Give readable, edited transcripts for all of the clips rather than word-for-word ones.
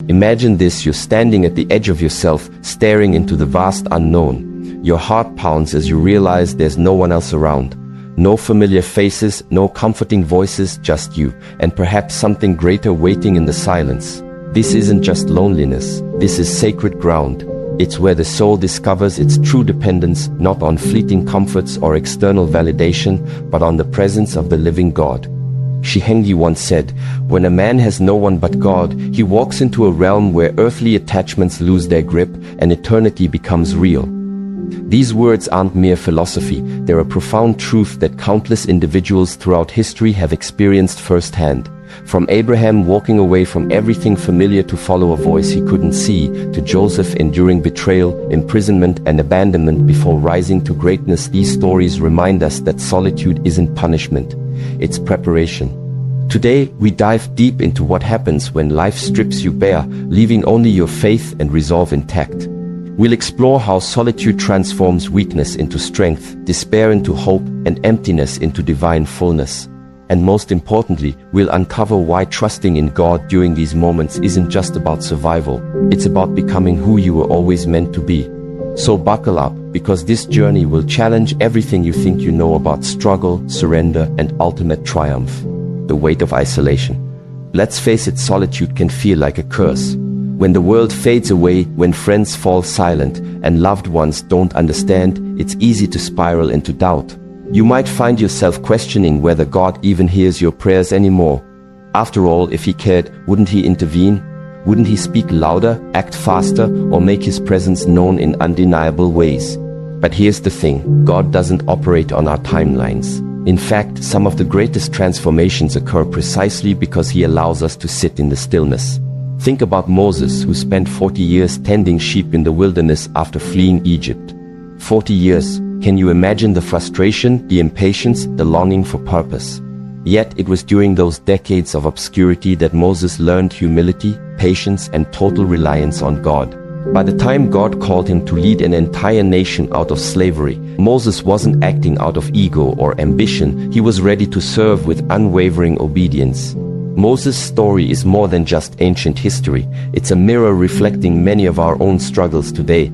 Imagine this: you're standing at the edge of yourself, staring into the vast unknown. Your heart pounds as you realize there's no one else around. No familiar faces, no comforting voices, just you, and perhaps something greater waiting in the silence. This isn't just loneliness, this is sacred ground. It's where the soul discovers its true dependence, not on fleeting comforts or external validation, but on the presence of the living God. Shihengyi once said, "When a man has no one but God, he walks into a realm where earthly attachments lose their grip and eternity becomes real." These words aren't mere philosophy, they're a profound truth that countless individuals throughout history have experienced firsthand. From Abraham walking away from everything familiar to follow a voice he couldn't see, to Joseph enduring betrayal, imprisonment, and abandonment before rising to greatness, these stories remind us that solitude isn't punishment, it's preparation. Today, we dive deep into what happens when life strips you bare, leaving only your faith and resolve intact. We'll explore how solitude transforms weakness into strength, despair into hope, and emptiness into divine fullness. And most importantly, we'll uncover why trusting in God during these moments isn't just about survival, it's about becoming who you were always meant to be. So buckle up, because this journey will challenge everything you think you know about struggle, surrender, and ultimate triumph. The weight of isolation. Let's face it, solitude can feel like a curse. When the world fades away, when friends fall silent, and loved ones don't understand, it's easy to spiral into doubt. You might find yourself questioning whether God even hears your prayers anymore. After all, if He cared, wouldn't He intervene? Wouldn't He speak louder, act faster, or make His presence known in undeniable ways? But here's the thing, God doesn't operate on our timelines. In fact, some of the greatest transformations occur precisely because He allows us to sit in the stillness. Think about Moses, who spent 40 years tending sheep in the wilderness after fleeing Egypt. 40 years. Can you imagine the frustration, the impatience, the longing for purpose? Yet it was during those decades of obscurity that Moses learned humility, patience, and total reliance on God. By the time God called him to lead an entire nation out of slavery, Moses wasn't acting out of ego or ambition, he was ready to serve with unwavering obedience. Moses' story is more than just ancient history, it's a mirror reflecting many of our own struggles today.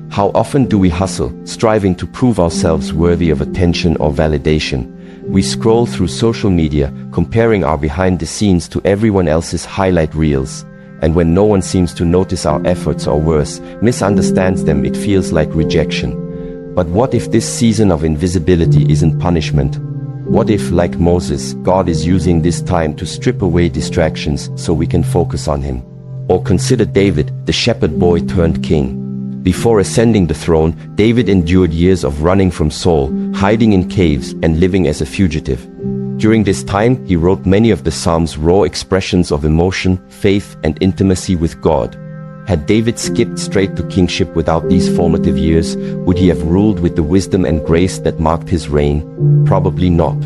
How often do we hustle, striving to prove ourselves worthy of attention or validation? We scroll through social media, comparing our behind the scenes to everyone else's highlight reels. And when no one seems to notice our efforts, or worse, misunderstands them, it feels like rejection. But what if this season of invisibility isn't punishment? What if, like Moses, God is using this time to strip away distractions so we can focus on Him? Or consider David, the shepherd boy turned king. Before ascending the throne, David endured years of running from Saul, hiding in caves, and living as a fugitive. During this time, he wrote many of the Psalms, raw expressions of emotion, faith, and intimacy with God. Had David skipped straight to kingship without these formative years, would he have ruled with the wisdom and grace that marked his reign? Probably not.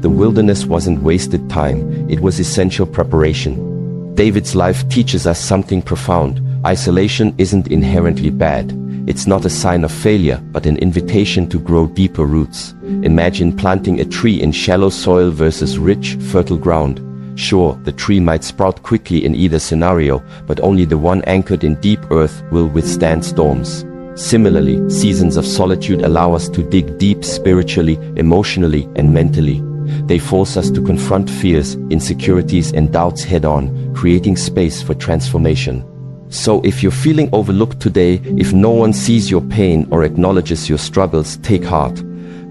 The wilderness wasn't wasted time, it was essential preparation. David's life teaches us something profound. Isolation isn't inherently bad. It's not a sign of failure, but an invitation to grow deeper roots. Imagine planting a tree in shallow soil versus rich, fertile ground. Sure, the tree might sprout quickly in either scenario, but only the one anchored in deep earth will withstand storms. Similarly, seasons of solitude allow us to dig deep spiritually, emotionally, and mentally. They force us to confront fears, insecurities, and doubts head-on, creating space for transformation. So if you're feeling overlooked today, if no one sees your pain or acknowledges your struggles, take heart.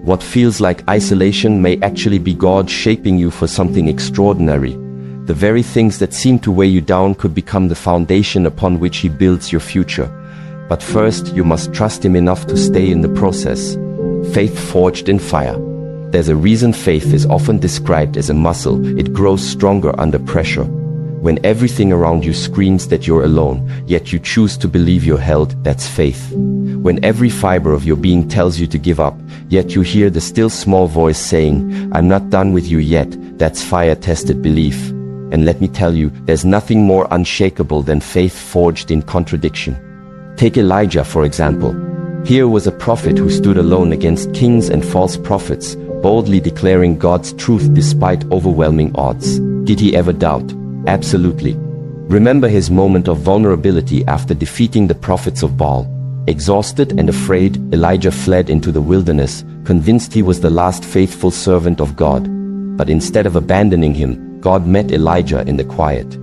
What feels like isolation may actually be God shaping you for something extraordinary. The very things that seem to weigh you down could become the foundation upon which He builds your future. But first, you must trust Him enough to stay in the process. Faith forged in fire. There's a reason faith is often described as a muscle. It grows stronger under pressure. When everything around you screams that you're alone, yet you choose to believe you're held, that's faith. When every fiber of your being tells you to give up, yet you hear the still small voice saying, "I'm not done with you yet," that's fire-tested belief. And let me tell you, there's nothing more unshakable than faith forged in contradiction. Take Elijah, for example. Here was a prophet who stood alone against kings and false prophets, boldly declaring God's truth despite overwhelming odds. Did he ever doubt? Absolutely. Remember his moment of vulnerability after defeating the prophets of Baal. Exhausted and afraid, Elijah fled into the wilderness, convinced he was the last faithful servant of God. But instead of abandoning him, God met Elijah in the quiet.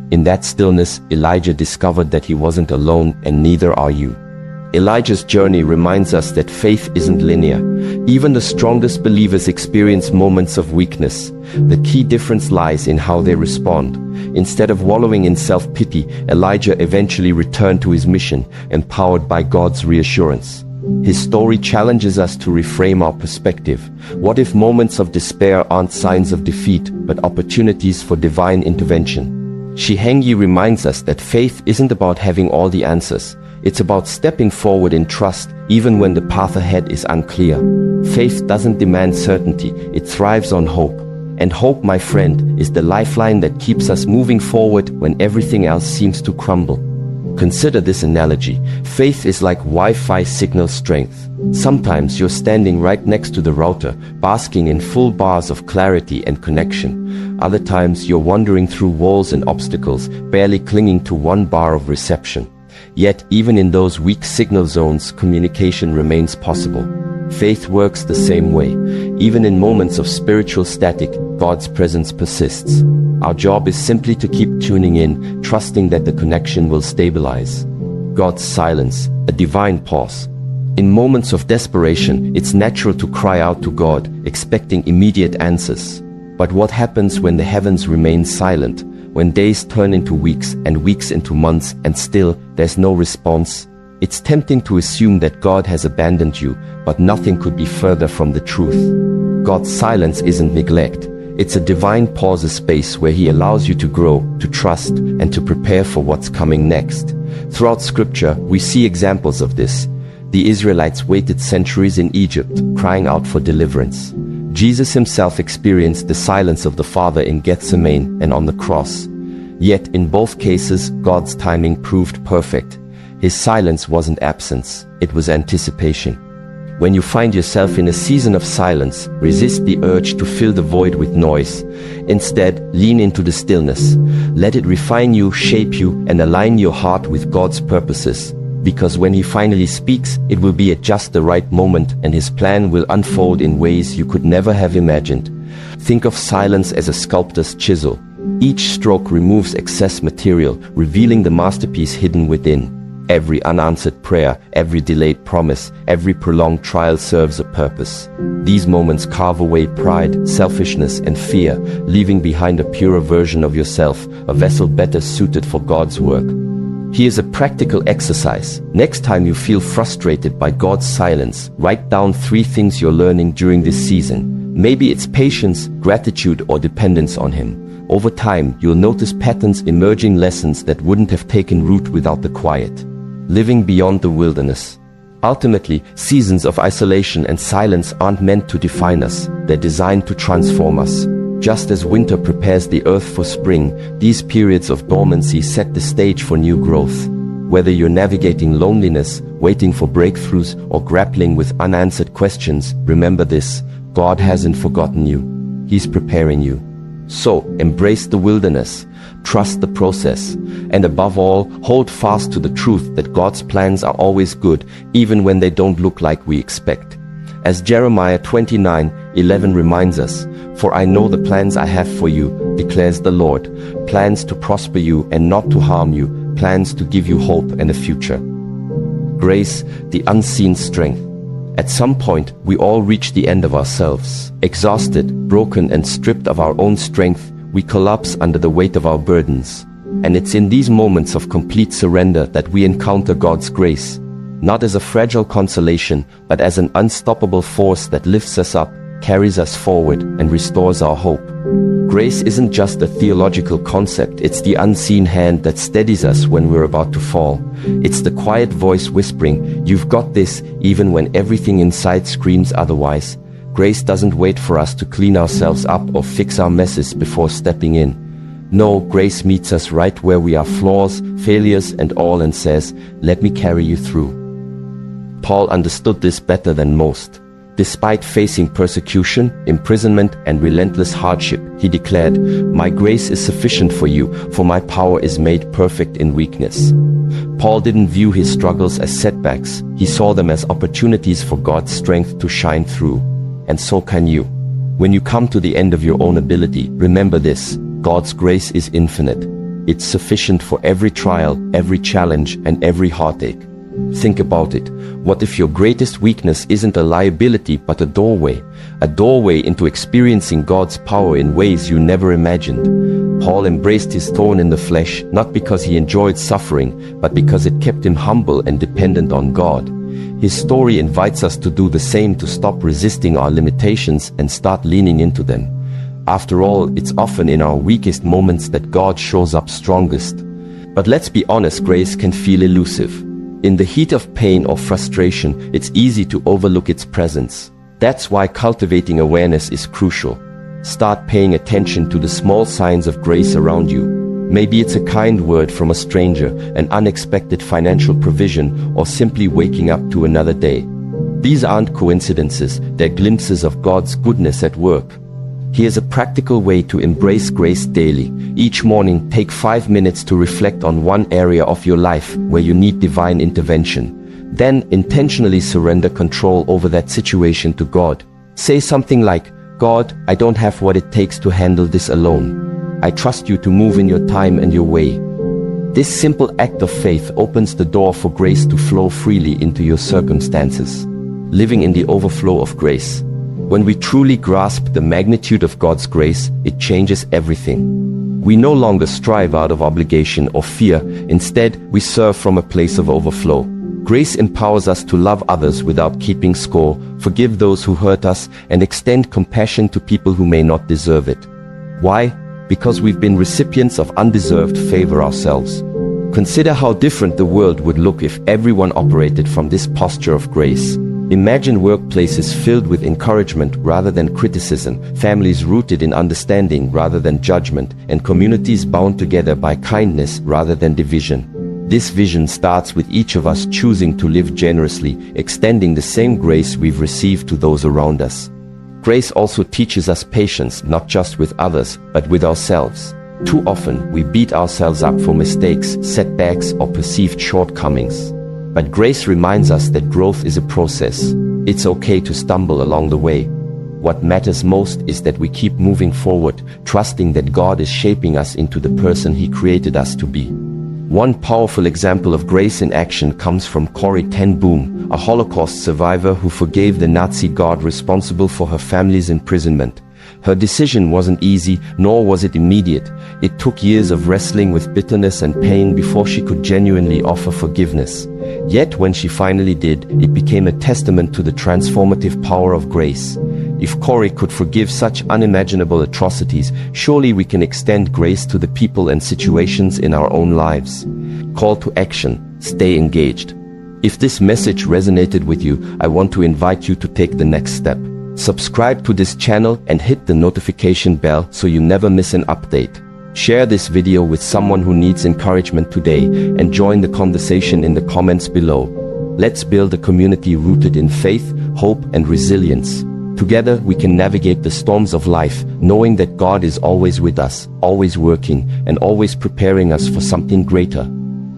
In that stillness, Elijah discovered that he wasn't alone, and neither are you. Elijah's journey reminds us that faith isn't linear. Even the strongest believers experience moments of weakness. The key difference lies in how they respond. Instead of wallowing in self-pity, Elijah eventually returned to his mission, empowered by God's reassurance. His story challenges us to reframe our perspective. What if moments of despair aren't signs of defeat, but opportunities for divine intervention? Shihengyi reminds us that faith isn't about having all the answers. It's about stepping forward in trust, even when the path ahead is unclear. Faith doesn't demand certainty, it thrives on hope. And hope, my friend, is the lifeline that keeps us moving forward when everything else seems to crumble. Consider this analogy. Faith is like Wi-Fi signal strength. Sometimes you're standing right next to the router, basking in full bars of clarity and connection. Other times you're wandering through walls and obstacles, barely clinging to one bar of reception. Yet, even in those weak signal zones, communication remains possible. Faith works the same way. Even in moments of spiritual static, God's presence persists. Our job is simply to keep tuning in, trusting that the connection will stabilize. God's silence, a divine pause. In moments of desperation, it's natural to cry out to God, expecting immediate answers. But what happens when the heavens remain silent? When days turn into weeks and weeks into months and still there's no response? It's tempting to assume that God has abandoned you, but nothing could be further from the truth. God's silence isn't neglect. It's a divine pause, a space where He allows you to grow, to trust, and to prepare for what's coming next. Throughout Scripture, we see examples of this. The Israelites waited centuries in Egypt, crying out for deliverance. Jesus Himself experienced the silence of the Father in Gethsemane and on the cross. Yet, in both cases, God's timing proved perfect. His silence wasn't absence, it was anticipation. When you find yourself in a season of silence, resist the urge to fill the void with noise. Instead, lean into the stillness. Let it refine you, shape you, and align your heart with God's purposes. Because when He finally speaks, it will be at just the right moment, and His plan will unfold in ways you could never have imagined. Think of silence as a sculptor's chisel. Each stroke removes excess material, revealing the masterpiece hidden within. Every unanswered prayer, every delayed promise, every prolonged trial serves a purpose. These moments carve away pride, selfishness, and fear, leaving behind a purer version of yourself, a vessel better suited for God's work. Here's a practical exercise. Next time you feel frustrated by God's silence, write down 3 things you're learning during this season. Maybe it's patience, gratitude, or dependence on Him. Over time, you'll notice patterns emerging, lessons that wouldn't have taken root without the quiet. Living beyond the wilderness. Ultimately, seasons of isolation and silence aren't meant to define us, they're designed to transform us. Just as winter prepares the earth for spring, these periods of dormancy set the stage for new growth. Whether you're navigating loneliness, waiting for breakthroughs, or grappling with unanswered questions, remember this: God hasn't forgotten you. He's preparing you. So, embrace the wilderness, trust the process, and above all, hold fast to the truth that God's plans are always good, even when they don't look like we expect. As Jeremiah 29:11 reminds us, "For I know the plans I have for you, declares the Lord, plans to prosper you and not to harm you, plans to give you hope and a future." Grace, the unseen strength. At some point, we all reach the end of ourselves. Exhausted, broken, and stripped of our own strength, we collapse under the weight of our burdens. And it's in these moments of complete surrender that we encounter God's grace, not as a fragile consolation, but as an unstoppable force that lifts us up, carries us forward, and restores our hope. Grace isn't just a theological concept, it's the unseen hand that steadies us when we're about to fall. It's the quiet voice whispering, "You've got this," even when everything inside screams otherwise. Grace doesn't wait for us to clean ourselves up or fix our messes before stepping in. No, grace meets us right where we are, flaws, failures, and all, and says, "Let me carry you through." Paul understood this better than most. Despite facing persecution, imprisonment, and relentless hardship, he declared, "My grace is sufficient for you, for my power is made perfect in weakness." Paul didn't view his struggles as setbacks. He saw them as opportunities for God's strength to shine through. And so can you. When you come to the end of your own ability, remember this: God's grace is infinite. It's sufficient for every trial, every challenge, and every heartache. Think about it. What if your greatest weakness isn't a liability but a doorway? A doorway into experiencing God's power in ways you never imagined. Paul embraced his thorn in the flesh, not because he enjoyed suffering, but because it kept him humble and dependent on God. His story invites us to do the same, to stop resisting our limitations and start leaning into them. After all, it's often in our weakest moments that God shows up strongest. But let's be honest, grace can feel elusive. In the heat of pain or frustration, it's easy to overlook its presence. That's why cultivating awareness is crucial. Start paying attention to the small signs of grace around you. Maybe it's a kind word from a stranger, an unexpected financial provision, or simply waking up to another day. These aren't coincidences, they're glimpses of God's goodness at work. Here's a practical way to embrace grace daily. Each morning, take 5 minutes to reflect on one area of your life where you need divine intervention. Then, intentionally surrender control over that situation to God. Say something like, "God, I don't have what it takes to handle this alone. I trust you to move in your time and your way." This simple act of faith opens the door for grace to flow freely into your circumstances. Living in the overflow of grace. When we truly grasp the magnitude of God's grace, it changes everything. We no longer strive out of obligation or fear. Instead, we serve from a place of overflow. Grace empowers us to love others without keeping score, forgive those who hurt us, and extend compassion to people who may not deserve it. Why? Because we've been recipients of undeserved favor ourselves. Consider how different the world would look if everyone operated from this posture of grace. Imagine workplaces filled with encouragement rather than criticism, families rooted in understanding rather than judgment, and communities bound together by kindness rather than division. This vision starts with each of us choosing to live generously, extending the same grace we've received to those around us. Grace also teaches us patience, not just with others, but with ourselves. Too often, we beat ourselves up for mistakes, setbacks, or perceived shortcomings. But grace reminds us that growth is a process. It's okay to stumble along the way. What matters most is that we keep moving forward, trusting that God is shaping us into the person He created us to be. One powerful example of grace in action comes from Corrie ten Boom, a Holocaust survivor who forgave the Nazi guard responsible for her family's imprisonment. Her decision wasn't easy, nor was it immediate. It took years of wrestling with bitterness and pain before she could genuinely offer forgiveness. Yet when she finally did, it became a testament to the transformative power of grace. If Corrie could forgive such unimaginable atrocities, surely we can extend grace to the people and situations in our own lives. Call to action. Stay engaged. If this message resonated with you, I want to invite you to take the next step. Subscribe to this channel and hit the notification bell so you never miss an update. Share this video with someone who needs encouragement today and join the conversation in the comments below. Let's build a community rooted in faith, hope, and resilience. Together we can navigate the storms of life, knowing that God is always with us, always working, and always preparing us for something greater.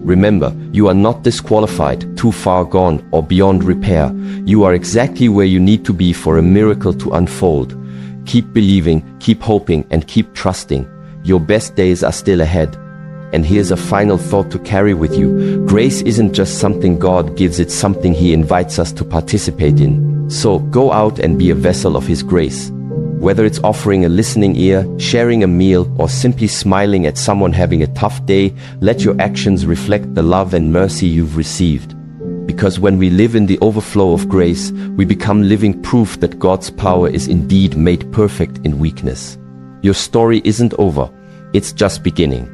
Remember, you are not disqualified, too far gone, or beyond repair. You are exactly where you need to be for a miracle to unfold. Keep believing, keep hoping, and keep trusting. Your best days are still ahead. And here's a final thought to carry with you. Grace isn't just something God gives, it's something He invites us to participate in. So, go out and be a vessel of His grace. Whether it's offering a listening ear, sharing a meal, or simply smiling at someone having a tough day, let your actions reflect the love and mercy you've received. Because when we live in the overflow of grace, we become living proof that God's power is indeed made perfect in weakness. Your story isn't over, it's just beginning.